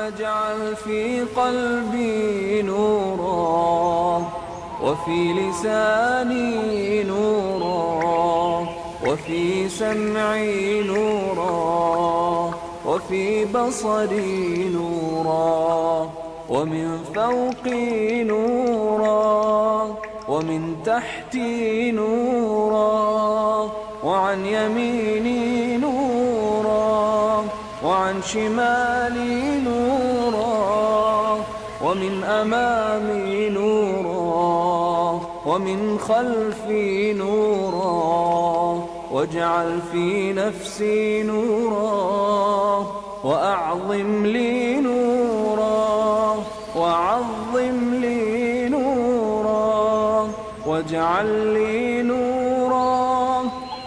اجعل في قلبي نورا، وفي لساني نورا، وفي سمعي نورا، وفي بصري نورا، ومن فوقي نورا، ومن تحتي نورا، وعن يميني نورا، وعن شمالي نورا، ومن أمامي نورا، ومن خلفي نورا. واجعل في نفسي نورا، وأعظم لي نورا، وعظم لي نورا، واجعل لي نورا،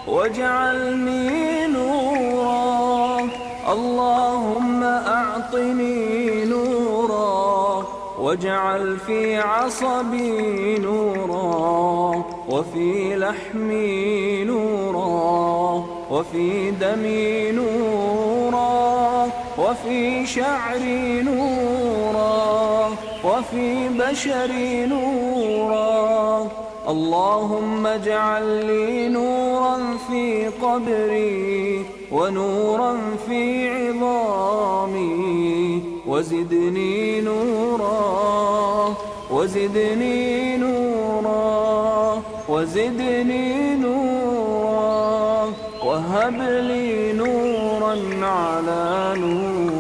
واجعلني نورا. اللهم أعطني نورا، واجعل في عصبي نورا، وفي لحمي نورا، وفي دمي نورا، وفي شعري نورا، وفي بشري نورا. اللهم اجعل لي نورا في قبري، ونورا في عظامي، وزدني نورا، وزدني نورا، وزدني نورا، وهب لي نورا على نور.